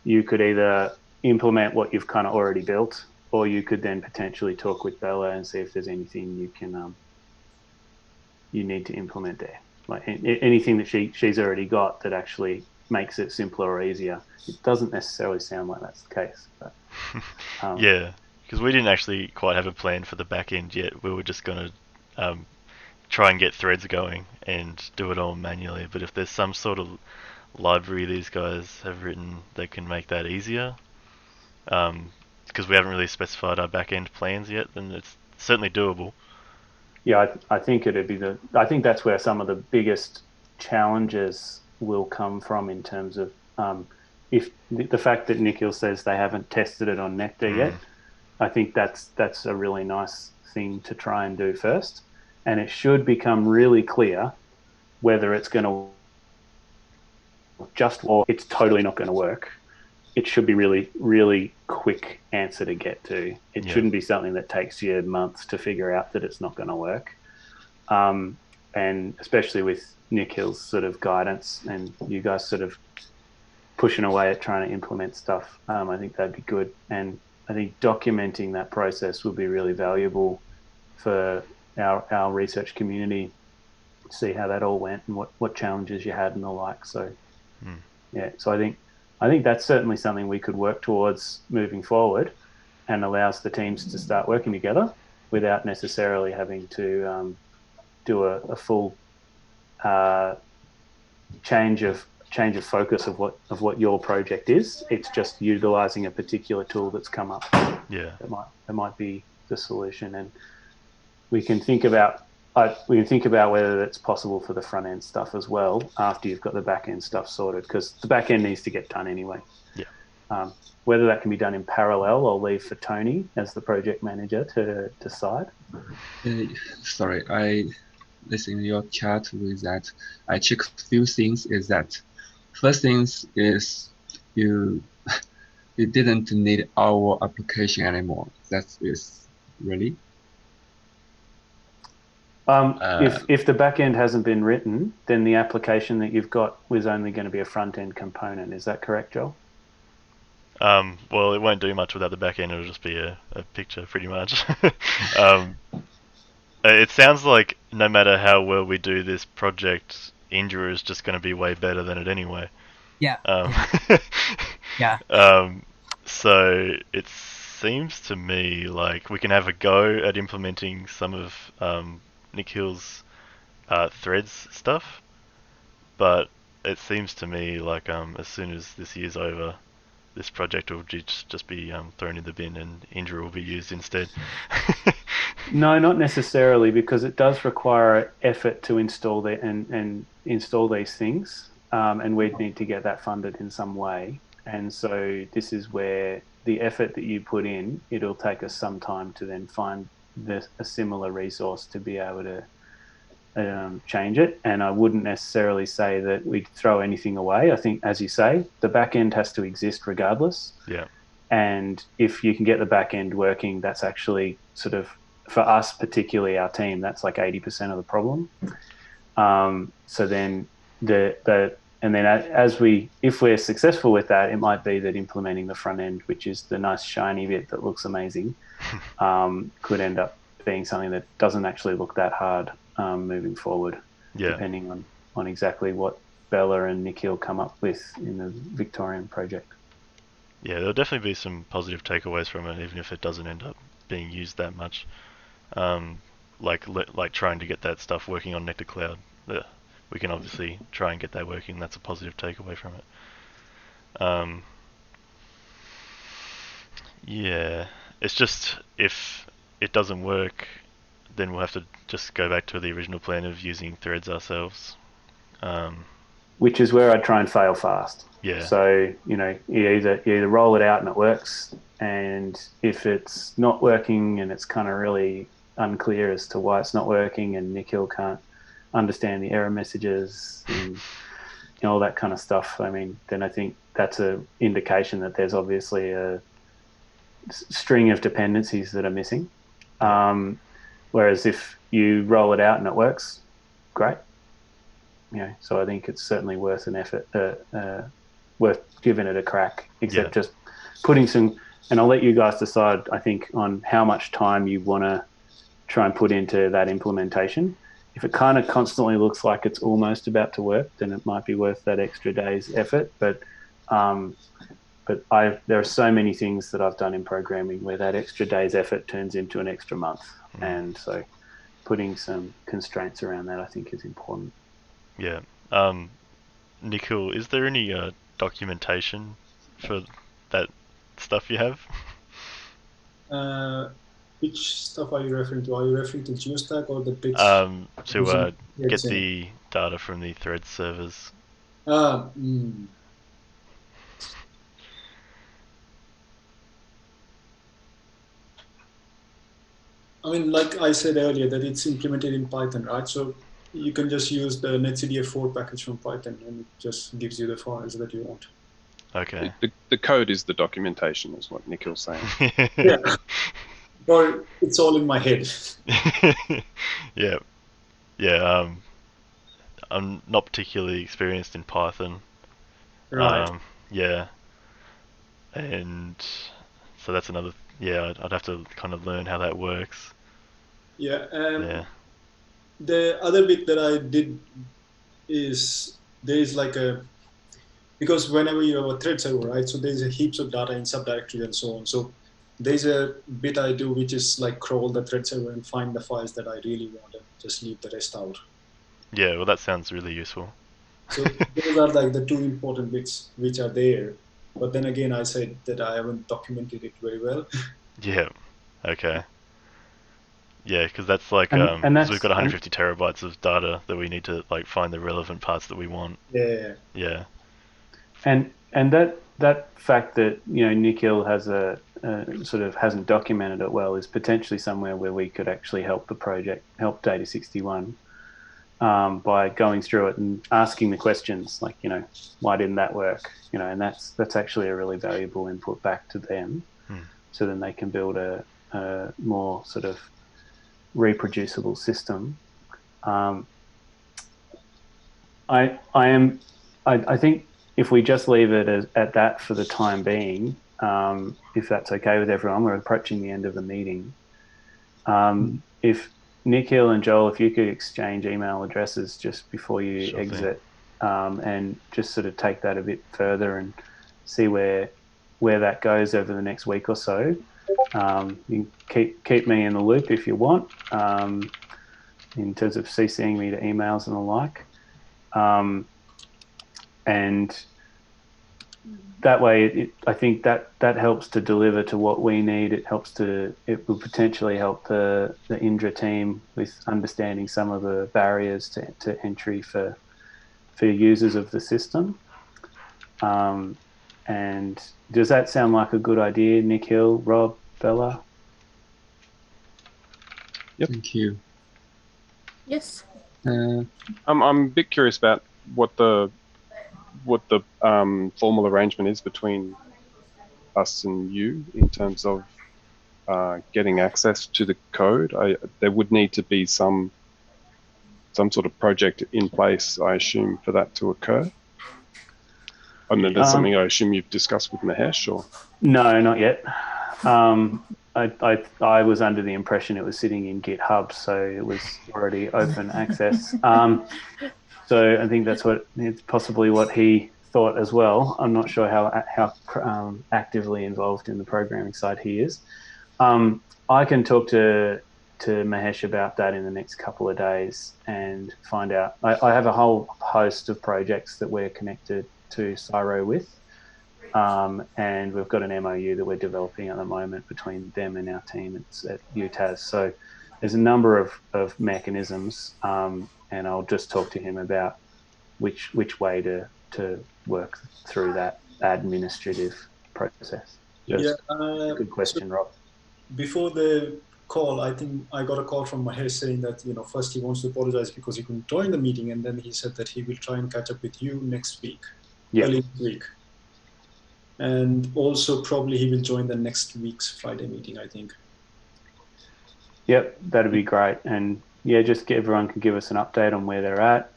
you could either implement what you've kind of already built, or you could then potentially talk with Bella and see if there's anything you can you need to implement there, like anything that she's already got that actually makes it simpler or easier. It doesn't necessarily sound like that's the case, but yeah, because we didn't actually quite have a plan for the back end yet. We were just going to try and get threads going and do it all manually. But if there's some sort of library these guys have written that can make that easier, because we haven't really specified our back end plans yet, then it's certainly doable. Yeah, I think I think that's where some of the biggest challenges will come from in terms of if the fact that Nikhil says they haven't tested it on Nectar yet. I think that's a really nice thing to try and do first, and it should become really clear whether it's going to or it's totally not going to work. It should be really, really quick answer to get to. It shouldn't be something that takes you months to figure out that it's not going to work. And especially with Nikhil's sort of guidance and you guys sort of pushing away at trying to implement stuff, I think that'd be good. And I think documenting that process will be really valuable for our research community to see how that all went and what challenges you had and the like. So, so I think that's certainly something we could work towards moving forward, and allows the teams to start working together without necessarily having to do a full change of focus of what your project is. It's just utilizing a particular tool that's come up. Yeah, that might be the solution, and we can think about whether that's possible for the front end stuff as well after you've got the back end stuff sorted, because the back end needs to get done anyway. Yeah. Whether that can be done in parallel, I'll leave for Tony as the project manager to decide. Sorry, I listened to your chat with that. I checked a few things. Is that first things is you didn't need our application anymore. That is really. If the back end hasn't been written, then the application that you've got was only going to be a front end component. Is that correct, Joel? Well, it won't do much without the back end. It'll just be a picture, pretty much. It sounds like no matter how well we do this project, Indra is just going to be way better than it anyway. Yeah. Yeah. So it seems to me like we can have a go at implementing some of Nikhil's threads stuff, but it seems to me like as soon as this year's over, this project will just be thrown in the bin and Indra will be used instead. No, not necessarily, because it does require effort to install and install these things, and we'd need to get that funded in some way. And so this is where the effort that you put in, it'll take us some time to then find a similar resource to be able to change it. And I wouldn't necessarily say that we'd throw anything away. I think, as you say, the back end has to exist regardless. Yeah. And if you can get the back end working, that's actually sort of, for us, particularly our team, that's like 80% of the problem. So then and then if we're successful with that, it might be that implementing the front end, which is the nice shiny bit that looks amazing, could end up being something that doesn't actually look that hard moving forward, depending on exactly what Bella and Nikhil come up with in the Victorian project. Yeah, there'll definitely be some positive takeaways from it, even if it doesn't end up being used that much. Like trying to get that stuff working on Nectar Cloud. We can obviously try and get that working. That's a positive takeaway from it. Yeah, it's just if it doesn't work, then we'll have to just go back to the original plan of using threads ourselves. Which is where I try and fail fast. Yeah. So, you either roll it out and it works, and if it's not working and it's kind of really unclear as to why it's not working, and Nikhil can't understand the error messages and all that kind of stuff, I mean, then I think that's an indication that there's obviously a string of dependencies that are missing. Whereas if you roll it out and it works, great. So I think it's certainly worth an effort, worth giving it a crack, except just putting some, and I'll let you guys decide, I think, on how much time you want to try and put into that implementation. If it kind of constantly looks like it's almost about to work, then it might be worth that extra day's effort. But there are so many things that I've done in programming where that extra day's effort turns into an extra month. And so putting some constraints around that, I think, is important. Yeah. Nikhil, is there any documentation for that stuff you have? Which stuff are you referring to? Are you referring to GeoStack or the bits? To get the data from the thread servers. I mean, like I said earlier, that it's implemented in Python, right? So you can just use the netcdf4 package from Python, and it just gives you the files that you want. Okay. The code is the documentation, is what Nikhil's saying. Yeah. Or it's all in my head. Yeah. Yeah. I'm not particularly experienced in Python. Right. Yeah. And so that's another. Yeah, I'd have to kind of learn how that works. Yeah. Yeah. The other bit that I did is there's like because whenever you have a thread server, right? So there's a heaps of data in subdirectories and so on. So there's a bit I do which is like crawl the thread server and find the files that I really want and just leave the rest out. Yeah, well, that sounds really useful. So those are like the two important bits which are there. But then again, I said that I haven't documented it very well. Yeah. Okay. Yeah, because that's like and that's, we've got 150 terabytes of data that we need to like find the relevant parts that we want. Yeah. Yeah. And that fact that Nikhil has sort of hasn't documented it well is potentially somewhere where we could actually help the project, help Data61, by going through it and asking the questions like why didn't that work, and that's actually a really valuable input back to them, so then they can build a more sort of reproducible system. I think if we just leave it at that for the time being, if that's okay with everyone, we're approaching the end of the meeting. If Nikhil and Joel, if you could exchange email addresses just before you exit, and just sort of take that a bit further and see where that goes over the next week or so. You can keep me in the loop if you want, in terms of CCing me to emails and the like. And that way, I think that helps to deliver to what we need. It will potentially help the Indra team with understanding some of the barriers to entry for users of the system. And does that sound like a good idea, Nikhil, Rob, Bella? Yep. Thank you. Yes. I'm a bit curious about what the formal arrangement is between us and you in terms of getting access to the code. There would need to be some some sort of project in place, I assume, for that to occur? I mean, that's something I assume you've discussed with Mahesh, or? No, not yet. I was under the impression it was sitting in GitHub, so it was already open access. So I think that's it's possibly what he thought as well. I'm not sure how actively involved in the programming side he is. I can talk to Mahesh about that in the next couple of days and find out. I have a whole host of projects that we're connected to Cyro with, and we've got an MOU that we're developing at the moment between them and our team at UTAS. So there's a number of mechanisms, and I'll just talk to him about which way to work through that administrative process. Yeah, good question, Rob. Before the call, I think I got a call from Mahesh saying that, first he wants to apologize because he couldn't join the meeting, and then he said that he will try and catch up with you next week, early next week. And also probably he will join the next week's Friday meeting, I think. Yep, that'd be great. And yeah, just everyone can give us an update on where they're at.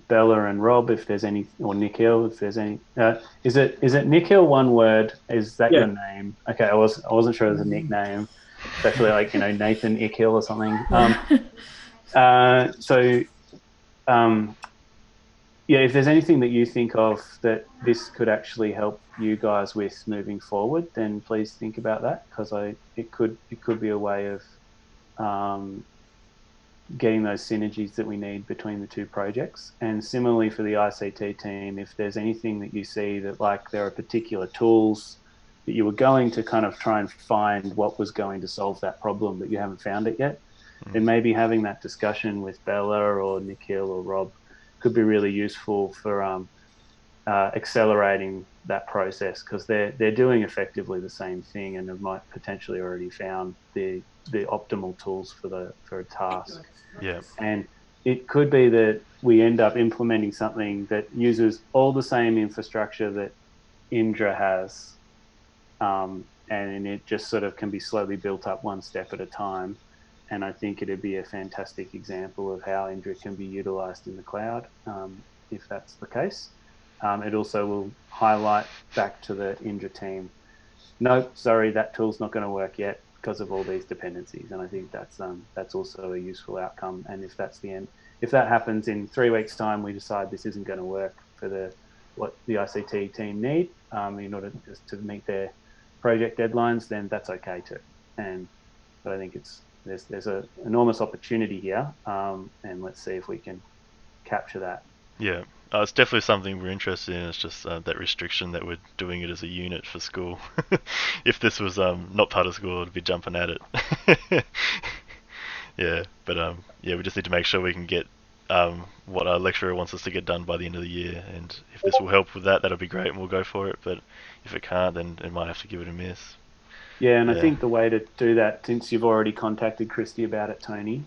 Bella and Rob, if there's any, or Nikhil, if there's any. Is it Nikhil, one word? Is that your name? Okay, I wasn't sure it was a nickname, especially like Nathan Ikhil or something. Yeah, if there's anything that you think of that this could actually help you guys with moving forward, then please think about that, because it could be a way of getting those synergies that we need between the two projects. And similarly for the ICT team, if there's anything that you see that like there are particular tools that you were going to kind of try and find what was going to solve that problem, but you haven't found it yet, then maybe having that discussion with Bella or Nikhil or Rob could be really useful for accelerating that process, because they're doing effectively the same thing and have might potentially already found the optimal tools for a task. Yeah. And it could be that we end up implementing something that uses all the same infrastructure that Indra has, and it just sort of can be slowly built up one step at a time. And I think it'd be a fantastic example of how Indra can be utilized in the cloud, if that's the case. It also will highlight back to the Indra team, no, sorry, that tool's not going to work yet because of all these dependencies. And I think that's also a useful outcome. And if that's the end, if that happens in 3 weeks' time, we decide this isn't going to work for what the ICT team need in order to meet their project deadlines, then that's okay too. But I think there's an enormous opportunity here, and let's see if we can capture that. Yeah, it's definitely something we're interested in. It's just that restriction that we're doing it as a unit for school. If this was not part of school, I'd be jumping at it. Yeah, but yeah, we just need to make sure we can get what our lecturer wants us to get done by the end of the year, and if this will help with that, that'll be great, and we'll go for it. But if it can't, then it might have to give it a miss. Yeah, and I think the way to do that, since you've already contacted Christy about it, Tony,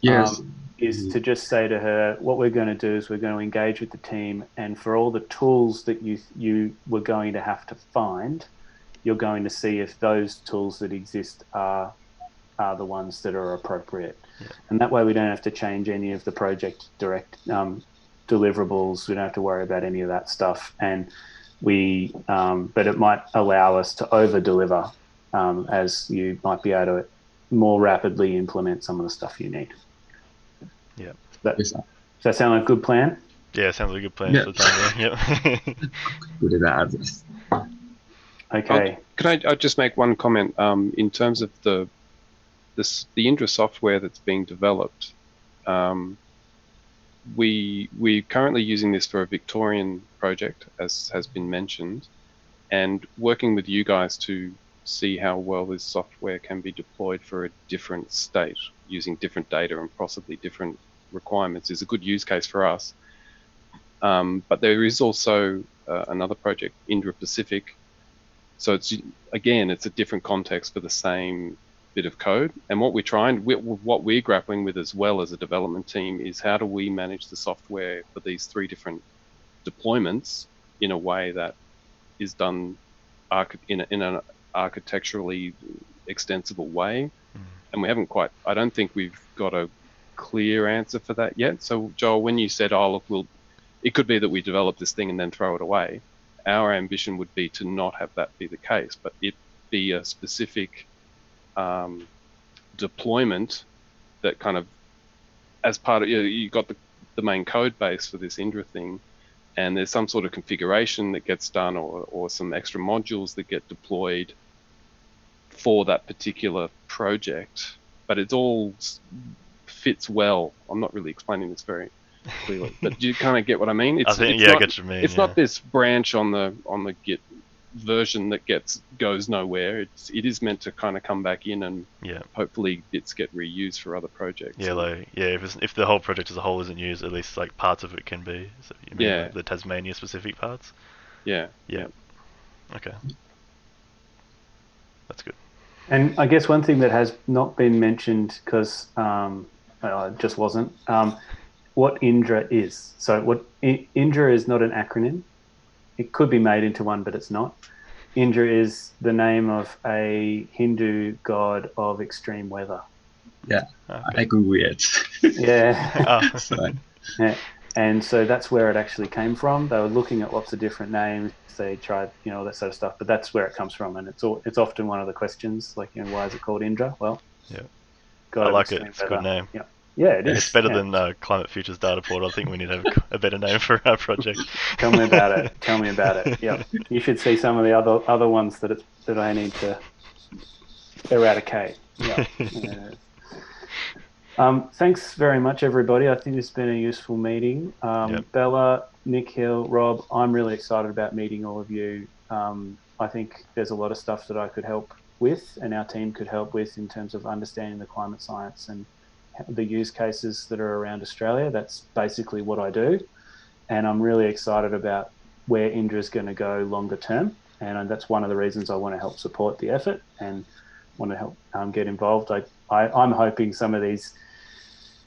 yes, is to just say to her, what we're going to do is we're going to engage with the team, and for all the tools that you were going to have to find, you're going to see if those tools that exist are the ones that are appropriate. Yeah. And that way we don't have to change any of the project direct deliverables. We don't have to worry about any of that stuff. And but it might allow us to over-deliver, as you might be able to more rapidly implement some of the stuff you need. Yeah. Does that sound like a good plan? Yeah, it sounds like a good plan for the time. Yep. Good at that. Okay. Can I just make one comment in terms of the Indra software that's being developed? We're currently using this for a Victorian project, as has been mentioned, and working with you guys to see how well this software can be deployed for a different state using different data and possibly different requirements is a good use case for us. But there is also another project, Indra Pacific. So it's a different context for the same bit of code. And what we're grappling with as well as a development team is how do we manage the software for these 3 different deployments in a way that is done in an architecturally extensible way. And we haven't quite, I don't think we've got a clear answer for that yet. So Joel, when you said, "Oh, look, it could be that we develop this thing and then throw it away," our ambition would be to not have that be the case, but it be a specific deployment that kind of, as part of, you got the main code base for this Indra thing, and there's some sort of configuration that gets done, or some extra modules that get deployed for that particular project, but it all fits well. I'm not really explaining this very clearly, but do you kind of get what I mean? I think, yeah, I get what you mean. It's not this branch on the Git version that goes nowhere. It is meant to kind of come back in, and hopefully bits get reused for other projects. Yeah, if the whole project as a whole isn't used, at least like parts of it can be. So you mean like the Tasmania specific parts. Yeah. Okay. That's good. And I guess one thing that has not been mentioned, because it just wasn't, what Indra is. So Indra is not an acronym. It could be made into one, but it's not. Indra is the name of a Hindu god of extreme weather. Yeah, I agree with it. Yeah. Yeah. And so that's where it actually came from. They were looking at lots of different names. They tried, all that sort of stuff, but that's where it comes from. And it's often one of the questions, like, why is it called Indra? Well, I like it. It's a good name. Yeah, it is. It's better than Climate Futures Data Portal. I think we need to have a better name for our project. Tell me about it. Yeah, you should see some of the other ones that I need to eradicate. Yeah. Thanks very much, everybody. I think this has been a useful meeting. Bella, Nikhil, Rob, I'm really excited about meeting all of you. I think there's a lot of stuff that I could help with, and our team could help with, in terms of understanding the climate science and the use cases that are around Australia. That's basically what I do, and I'm really excited about where Indra is going to go longer term, and that's one of the reasons I want to help support the effort and want to help get involved. I'm hoping some of these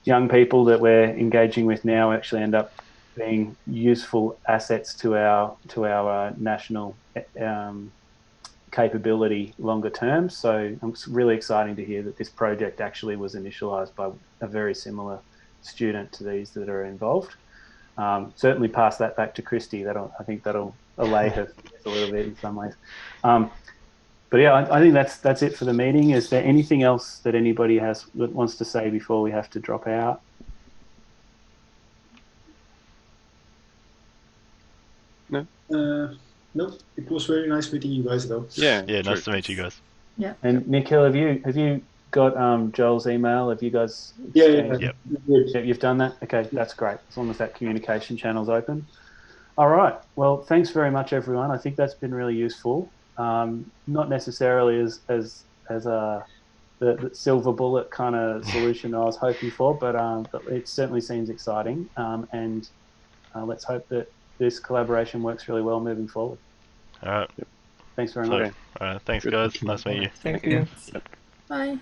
young people that we're engaging with now actually end up being useful assets to our national capability longer term. So it's really exciting to hear that this project actually was initialized by a very similar student to these that are involved. Certainly pass that back to Christy. I think that'll allay her a little bit in some ways. But yeah, I think that's it for the meeting. Is there anything else that anybody wants to say before we have to drop out? No. No, it was very nice meeting you guys, though. Yeah, nice to meet you guys. Yeah. And Nikhil, have you got Joel's email? Have you guys? Yeah. You've done that? Okay, that's great. As long as that communication channel's open. All right. Well, thanks very much, everyone. I think that's been really useful. Not necessarily as the silver bullet kind of solution I was hoping for, but it certainly seems exciting. And let's hope that this collaboration works really well moving forward. All right. Thanks very much. All right. Thanks, guys. Nice to meet you. Thank you. Bye.